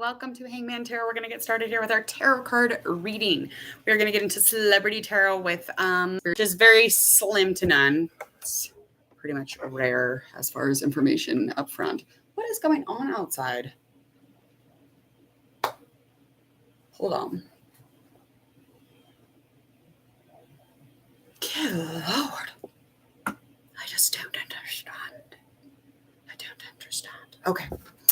Welcome to Hangman Tarot. We're going to get started here with our tarot card reading. We're going to get into celebrity tarot with just very slim to none. It's pretty much rare as far as information up front. What is going on outside? Hold on. Good Lord. I just don't understand. Okay.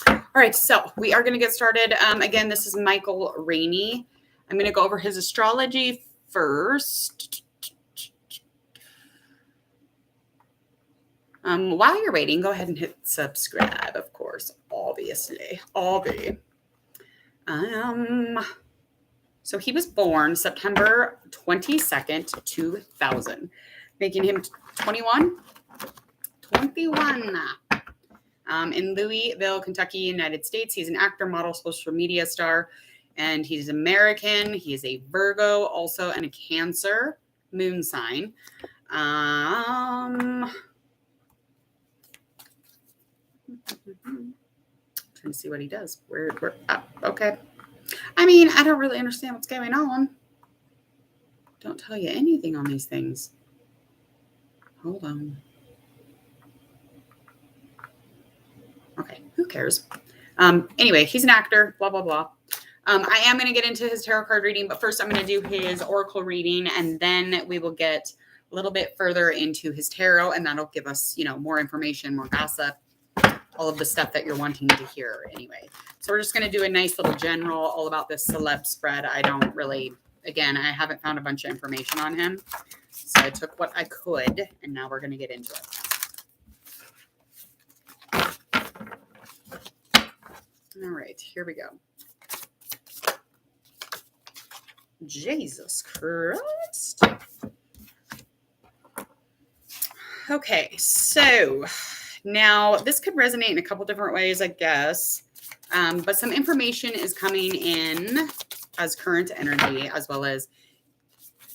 All right, so we are going to get started. Again, this is Michael Rainey. I'm going to go over his astrology first. While you're waiting, go ahead and hit subscribe, of course, obviously. So he was born September 22nd, 2000, making him 21. In Louisville, Kentucky, United States. He's an actor, model, social media star, and he's American. He is a Virgo also and a Cancer moon sign. Trying to see what he does. We're up. Okay. I mean, I don't really understand what's going on. Don't tell you anything on these things. Hold on. Okay, who cares? Anyway, he's an actor, blah, blah, blah. I am going to get into his tarot card reading, but first I'm going to do his oracle reading, and then we will get a little bit further into his tarot, and that'll give us, more information, more gossip, all of the stuff that you're wanting to hear anyway. So we're just going to do a nice little general all about this celeb spread. I don't really, again, I haven't found a bunch of information on him, so I took what I could, and now we're going to get into it. All right, here we go. Jesus Christ. Okay, so now this could resonate in a couple different ways, I guess. But some information is coming in as current energy, as well as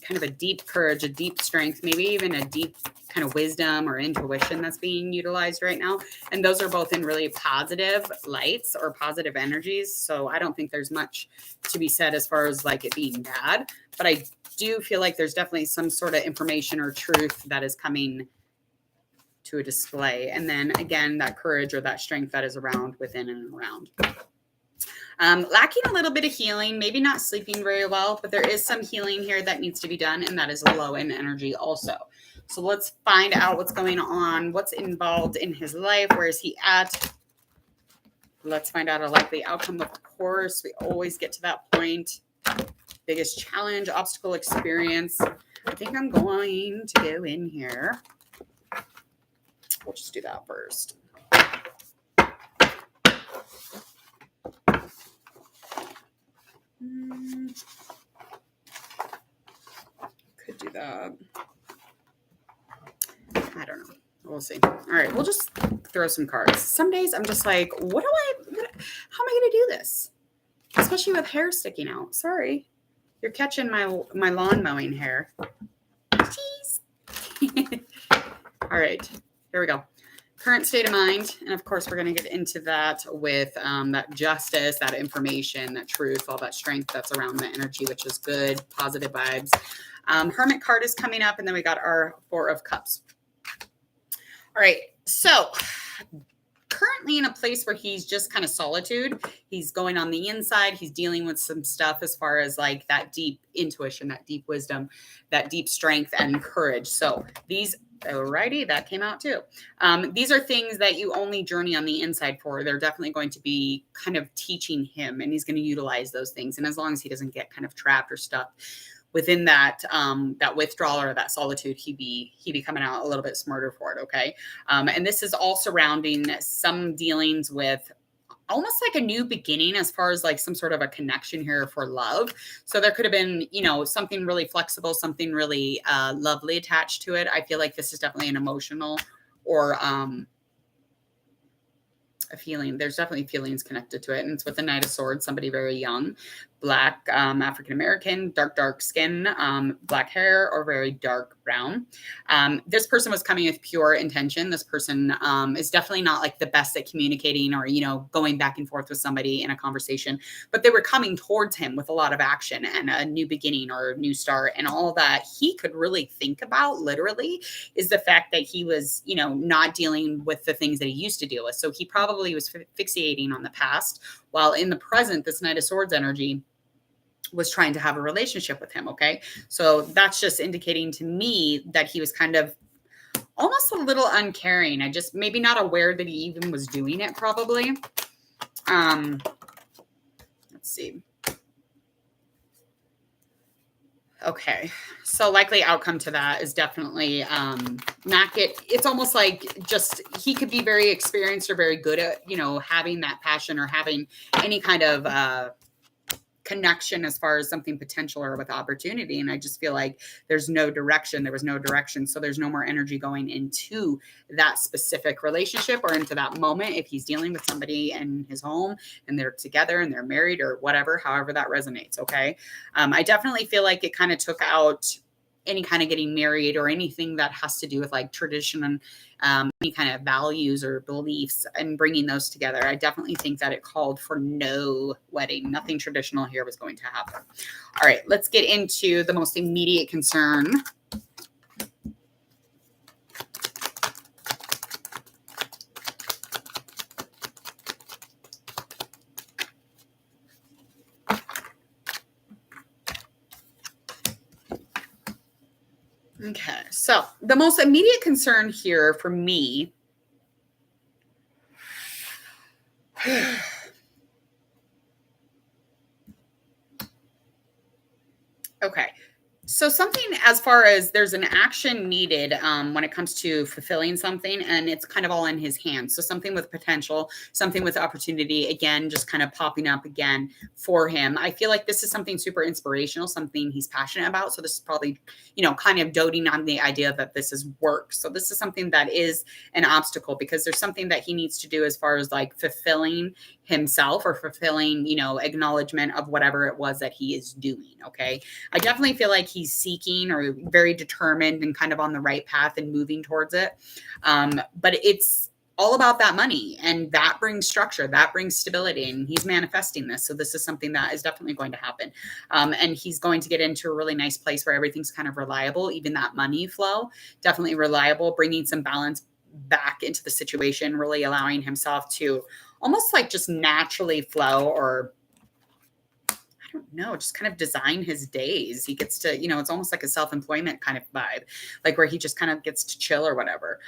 kind of a deep courage, a deep strength, maybe even a deep kind of wisdom or intuition that's being utilized right now. And those are both in really positive lights or positive energies. So I don't think there's much to be said as far as like it being bad, but I do feel like there's definitely some sort of information or truth that is coming to a display. And then again, that courage or that strength that is around, within and around. Lacking a little bit of healing, maybe not sleeping very well, but there is some healing here that needs to be done, and that is low in energy also. So let's find out what's going on, what's involved in his life, where is he at? Let's find out a likely outcome, of course. We always get to that point. Biggest challenge, obstacle, experience. I think I'm going to go in here. We'll just do that first. Could do that. I don't know. We'll see. All right. We'll just throw some cards. Some days I'm just like, how am I going to do this? Especially with hair sticking out. Sorry. You're catching my lawn mowing hair. Jeez. All right. Here we go. Current state of mind. And of course, we're going to get into that with that justice, that information, that truth, all that strength that's around the energy, which is good, positive vibes. Hermit card is coming up, and then we got our Four of Cups. All right. So currently in a place where he's just kind of solitude. He's going on the inside. He's dealing with some stuff as far as like that deep intuition, that deep wisdom, that deep strength and courage. So these alrighty, that came out too. These are things that you only journey on the inside for. They're definitely going to be kind of teaching him, and he's going to utilize those things. And as long as he doesn't get kind of trapped or stuck within that that withdrawal or that solitude, he be coming out a little bit smarter for it. Okay, and this is all surrounding some dealings with almost like a new beginning as far as like some sort of a connection here for love. So there could have been, something really flexible, something really lovely attached to it. I feel like this is definitely an emotional or a feeling. There's definitely feelings connected to it. And it's with the Knight of Swords, somebody very young, black, African-American, dark skin, black hair, or very dark brown. This person was coming with pure intention. This person is definitely not like the best at communicating or, going back and forth with somebody in a conversation, but they were coming towards him with a lot of action and a new beginning or a new start. And all that he could really think about literally is the fact that he was, not dealing with the things that he used to deal with. So he probably was fixating on the past, while in the present, this Knight of Swords energy was trying to have a relationship with him. Okay. So that's just indicating to me that he was kind of almost a little uncaring. I just maybe not aware that he even was doing it probably. Let's see. Okay. So likely outcome to that is definitely it's almost like just he could be very experienced or very good at, having that passion or having any kind of connection as far as something potential or with opportunity. And I just feel like there's no direction. There was no direction. So there's no more energy going into that specific relationship or into that moment. If he's dealing with somebody in his home and they're together and they're married or whatever, however that resonates. Okay. I definitely feel like it kind of took out any kind of getting married or anything that has to do with like tradition and any kind of values or beliefs and bringing those together. I definitely think that it called for no wedding. Nothing traditional here was going to happen. All right, let's get into the most immediate concern. Okay, so the most immediate concern here for me okay. So something as far as there's an action needed when it comes to fulfilling something, and it's kind of all in his hands. So something with potential, something with opportunity, again, just kind of popping up again for him. I feel like this is something super inspirational, something he's passionate about. So this is probably, kind of doting on the idea that this is work. So this is something that is an obstacle because there's something that he needs to do as far as like fulfilling himself or fulfilling, acknowledgement of whatever it was that he is doing. Okay. I definitely feel like he's seeking or very determined and kind of on the right path and moving towards it. But it's all about that money, and that brings structure, that brings stability, and he's manifesting this. So this is something that is definitely going to happen. And he's going to get into a really nice place where everything's kind of reliable, even that money flow, definitely reliable, bringing some balance back into the situation, really allowing himself to almost like just naturally flow, or I don't know, just kind of design his days. He gets to, it's almost like a self-employment kind of vibe, like where he just kind of gets to chill or whatever.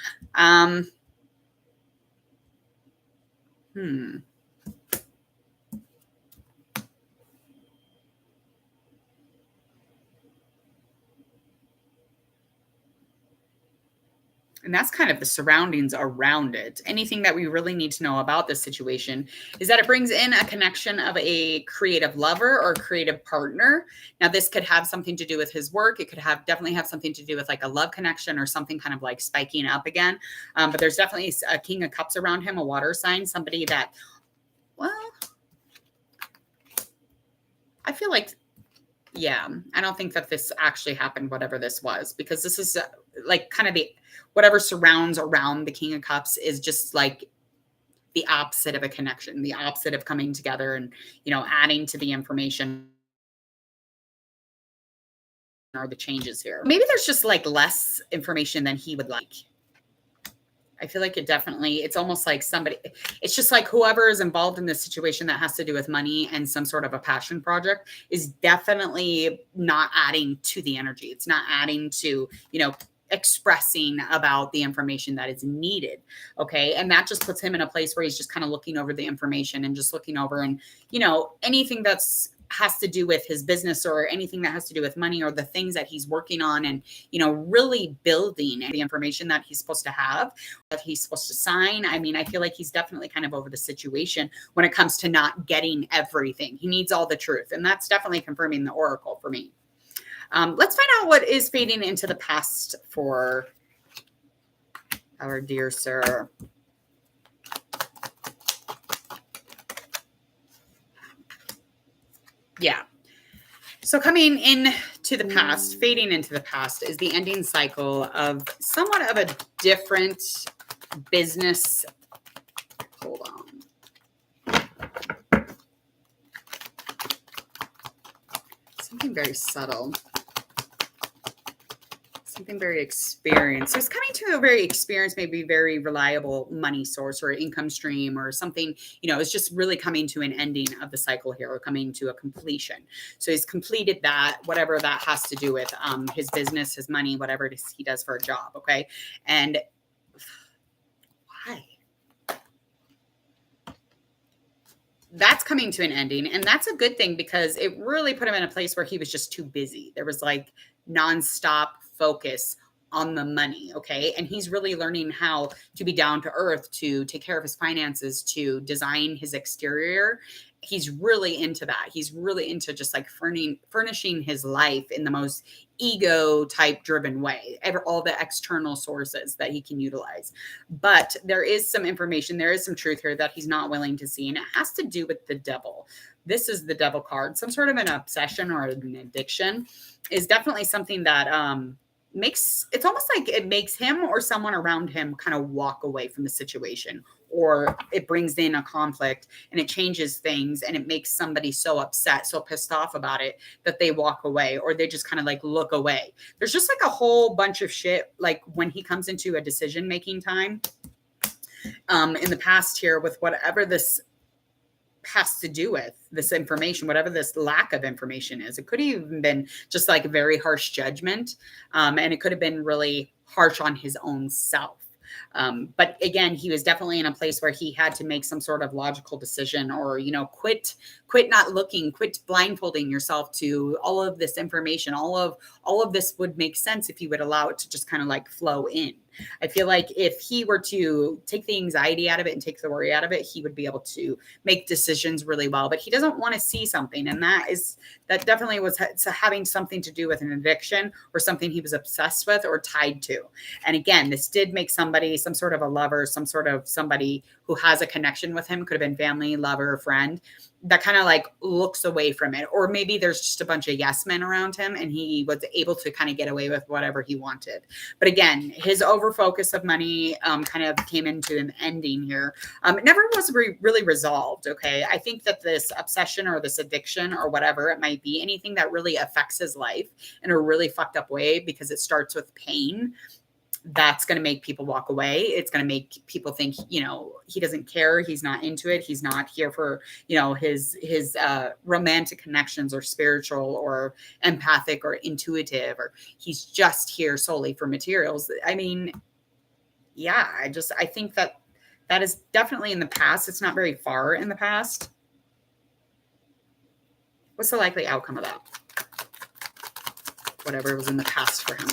And that's kind of the surroundings around it. Anything that we really need to know about this situation is that it brings in a connection of a creative lover or creative partner. Now, this could have something to do with his work. It could definitely have something to do with like a love connection or something kind of like spiking up again. But there's definitely a King of Cups around him, a water sign, somebody that, well, I feel like, yeah, I don't think that this actually happened, whatever this was, because this is like kind of the whatever surrounds around the King of Cups is just like the opposite of a connection, the opposite of coming together and, adding to the information or the changes here. Maybe there's just like less information than he would like. I feel like it's almost like it's just like whoever is involved in this situation that has to do with money and some sort of a passion project is definitely not adding to the energy. It's not adding to, expressing about the information that is needed. Okay. And that just puts him in a place where he's just kind of looking over the information and just looking over and, anything has to do with his business or anything that has to do with money or the things that he's working on and, really building the information that he's supposed to have, that he's supposed to sign. I mean, I feel like he's definitely kind of over the situation when it comes to not getting everything. He needs all the truth. And that's definitely confirming the oracle for me. Let's find out what is fading into the past for our dear sir. Yeah. So coming into the past, fading into the past is the ending cycle of somewhat of a different business. Hold on. Something very subtle. Something very experienced. So it's coming to a very experienced, maybe very reliable money source or income stream or something, it's just really coming to an ending of the cycle here or coming to a completion. So he's completed that, whatever that has to do with his business, his money, whatever it is he does for a job. Okay. And why? That's coming to an ending. And that's a good thing because it really put him in a place where he was just too busy. There was like nonstop focus on the money. Okay. And he's really learning how to be down to earth, to take care of his finances, to design his exterior. He's really into that. He's really into just like furnishing his life in the most ego type driven way, all the external sources that he can utilize. But there is some information, there is some truth here that he's not willing to see. And it has to do with the devil. This is the devil card. Some sort of an obsession or an addiction is definitely something that it's almost like it makes him or someone around him kind of walk away from the situation, or it brings in a conflict and it changes things and it makes somebody so upset, so pissed off about it that they walk away or they just kind of like look away. There's just like a whole bunch of shit like when he comes into a decision making time in the past here with whatever this has to do with, this information, whatever this lack of information is. It could have even been just like a very harsh judgment. And it could have been really harsh on his own self. But again, he was definitely in a place where he had to make some sort of logical decision or, quit not looking, quit blindfolding yourself to all of this information. All of this would make sense if you would allow it to just kind of like flow in. I feel like if he were to take the anxiety out of it and take the worry out of it, he would be able to make decisions really well. But he doesn't want to see something. And that definitely was having something to do with an addiction or something he was obsessed with or tied to. And again, this did make somebody, some sort of a lover, some sort of somebody who has a connection with him, could have been family, lover, friend, that kind of like looks away from it. Or maybe there's just a bunch of yes men around him and he was able to kind of get away with whatever he wanted. But again, his over focus of money kind of came into an ending here. It never was really resolved. Okay. I think that this obsession or this addiction or whatever it might be, anything that really affects his life in a really fucked up way, because it starts with pain, that's going to make people walk away. It's going to make people think, he doesn't care. He's not into it. He's not here for, his romantic connections or spiritual or empathic or intuitive, or he's just here solely for materials. I mean, yeah, I think that is definitely in the past. It's not very far in the past. What's the likely outcome of that? Whatever was in the past for him.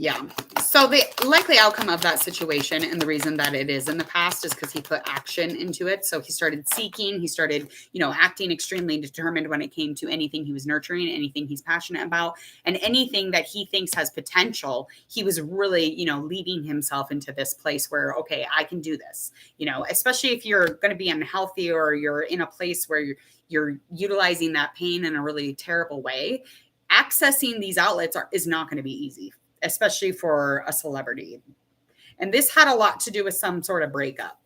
Yeah. So the likely outcome of that situation and the reason that it is in the past is because he put action into it. So he started seeking, he started, acting extremely determined when it came to anything he was nurturing, anything he's passionate about, and anything that he thinks has potential. He was really, leading himself into this place where, okay, I can do this, especially if you're going to be unhealthy or you're in a place where you're utilizing that pain in a really terrible way. Accessing these outlets is not going to be easy, especially for a celebrity. And this had a lot to do with some sort of breakup,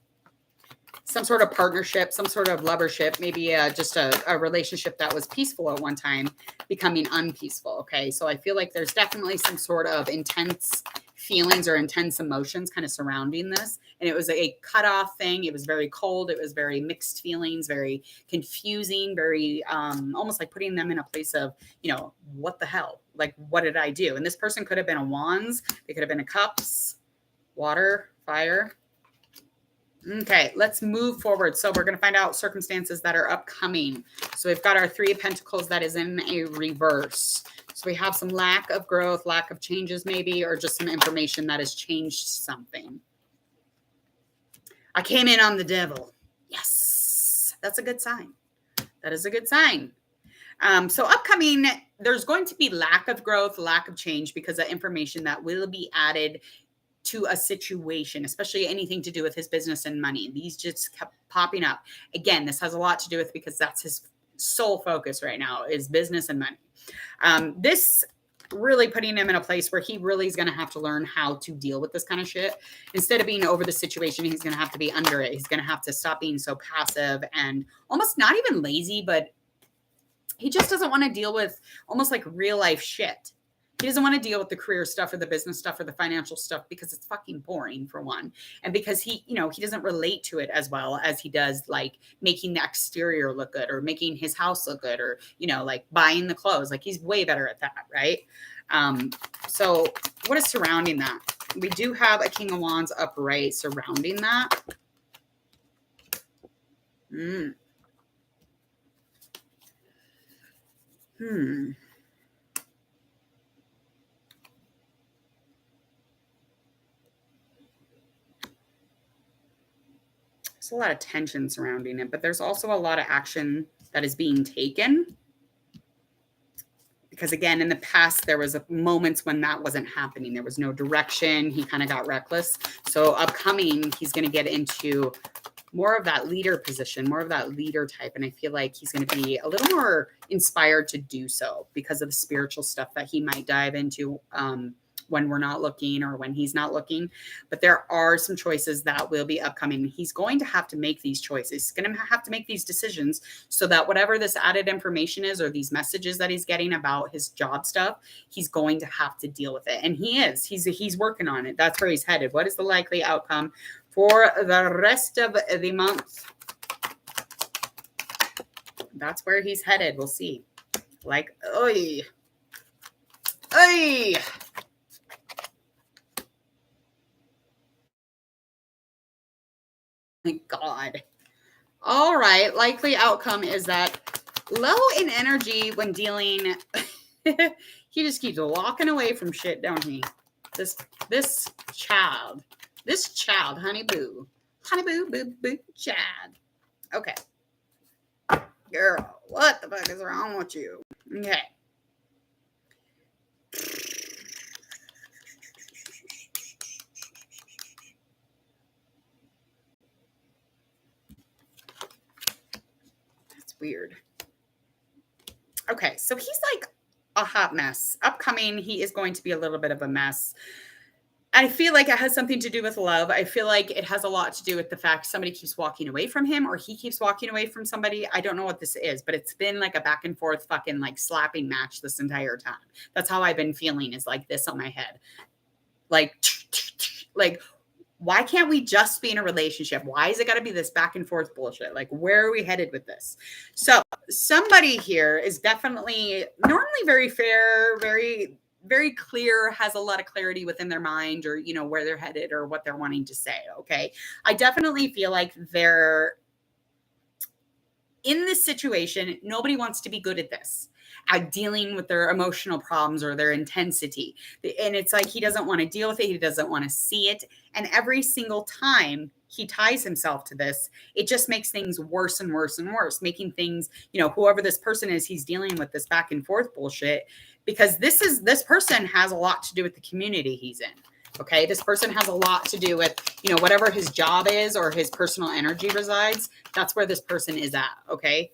some sort of partnership, some sort of lovership, maybe just a relationship that was peaceful at one time becoming unpeaceful. Okay. So I feel like there's definitely some sort of intense feelings or intense emotions kind of surrounding this. And it was a cutoff thing. It was very cold. It was very mixed feelings, very confusing, very almost like putting them in a place of, what the hell? Like, what did I do? And this person could have been a wands. They could have been a cups, water, fire. Okay, let's move forward. So we're going to find out circumstances that are upcoming. So we've got our 3 of Pentacles that is in a reverse. So we have some lack of growth, lack of changes maybe, or just some information that has changed something. I came in on the devil. Yes, that's a good sign. That is a good sign. So upcoming, there's going to be lack of growth, lack of change because of information that will be added to a situation, especially anything to do with his business and money. These just kept popping up. Again, this has a lot to do with because that's his sole focus right now is business and money. This really putting him in a place where he really is going to have to learn how to deal with this kind of shit. Instead of being over the situation, he's going to have to be under it. He's going to have to stop being so passive and almost not even lazy, but he just doesn't want to deal with almost like real life shit. He doesn't want to deal with the career stuff or the business stuff or the financial stuff because it's fucking boring for one. And because he doesn't relate to it as well as he does like making the exterior look good or making his house look good or, like buying the clothes. Like he's way better at that. Right. So what is surrounding that? We do have a King of Wands upright surrounding that. There's a lot of tension surrounding it, but there's also a lot of action that is being taken. Because again, in the past, there was moments when that wasn't happening. There was no direction. He kind of got reckless. So upcoming, he's going to get into more of that leader position, more of that leader type. And I feel like he's going to be a little more inspired to do so because of the spiritual stuff that he might dive into when we're not looking or when he's not looking. But there are some choices that will be upcoming. He's going to have to make these choices. He's going to have to make these decisions so that whatever this added information is or these messages that he's getting about his job stuff, he's going to have to deal with it. And he's working on it. That's where he's headed. What is the likely outcome for the rest of the month? That's where he's headed. We'll see. Like, oy. My God. All right. Likely outcome is that low in energy when dealing. He just keeps walking away from shit, don't he? This child, honey boo, boo, child. Okay. Girl, what the fuck is wrong with you? Okay. Weird. Okay, so he's like a hot mess. Upcoming, he is going to be a little bit of a mess. I feel like it has something to do with love. I feel like it has a lot to do with the fact somebody keeps walking away from him or he keeps walking away from somebody. I don't know what this is, but it's been like a back and forth fucking like slapping match this entire time. That's how I've been feeling is like this on my head. Like, why can't we just be in a relationship? Why is it got to be this back and forth bullshit? Like, where are we headed with this? So somebody here is definitely normally very fair, very, very clear, has a lot of clarity within their mind or, where they're headed or what they're wanting to say. Okay. I definitely feel like they're in this situation. Nobody wants to be good at this. At dealing with their emotional problems or their intensity. And it's like he doesn't want to deal with it. He doesn't want to see it. And every single time he ties himself to this, it just makes things worse and worse and worse, making things, whoever this person is, he's dealing with this back and forth bullshit because this person has a lot to do with the community he's in. Okay. This person has a lot to do with, whatever his job is or his personal energy resides. That's where this person is at. Okay.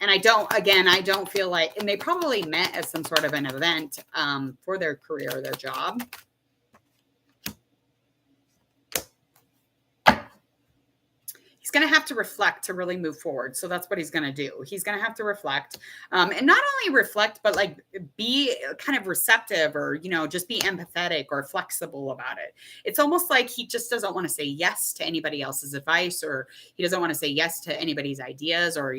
And I don't feel like, and they probably met at some sort of an event for their career or their job. He's going to have to reflect to really move forward. So that's what he's going to do. He's going to have to reflect and not only reflect, but like be kind of receptive or, just be empathetic or flexible about it. It's almost like he just doesn't want to say yes to anybody else's advice or he doesn't want to say yes to anybody's ideas or,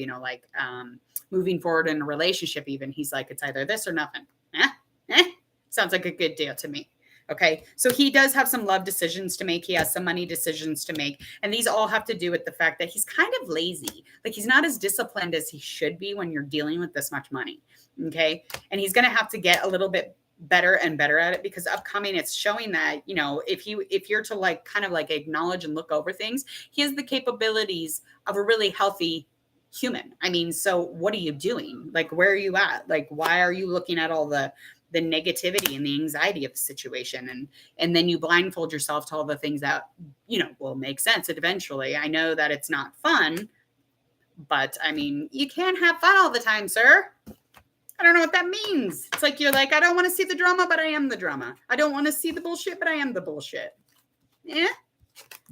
moving forward in a relationship even. He's like, it's either this or nothing. Sounds like a good deal to me. Okay. So he does have some love decisions to make. He has some money decisions to make. And these all have to do with the fact that he's kind of lazy. Like he's not as disciplined as he should be when you're dealing with this much money. Okay. And he's going to have to get a little bit better and better at it because upcoming it's showing that, if you're to like kind of like acknowledge and look over things, he has the capabilities of a really healthy human. I mean, so what are you doing? Like, where are you at? Like, why are you looking at all the the negativity and the anxiety of the situation. And then you blindfold yourself to all the things that, will make sense eventually. I know that it's not fun, but I mean, you can't have fun all the time, sir. I don't know what that means. It's like, you're like, I don't want to see the drama, but I am the drama. I don't want to see the bullshit, but I am the bullshit. Yeah.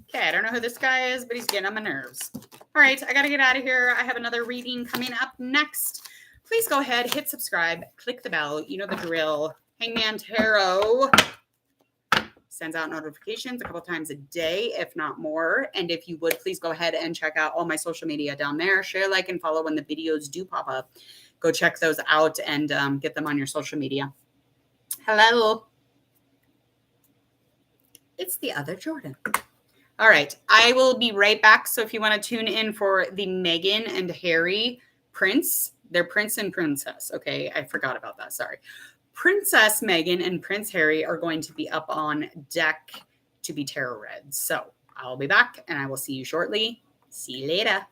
Okay, I don't know who this guy is, but he's getting on my nerves. All right, I got to get out of here. I have another reading coming up next. Please go ahead, hit subscribe, click the bell. You know the drill. Hangman Tarot sends out notifications a couple times a day, if not more. And if you would, please go ahead and check out all my social media down there. Share, like, and follow when the videos do pop up. Go check those out and get them on your social media. Hello. It's the other Jordan. All right. I will be right back. So if you want to tune in for the Meghan and Harry prince, they're prince and princess. Okay. I forgot about that. Sorry. Princess Meghan and Prince Harry are going to be up on deck to be tarot read. So I'll be back and I will see you shortly. See you later.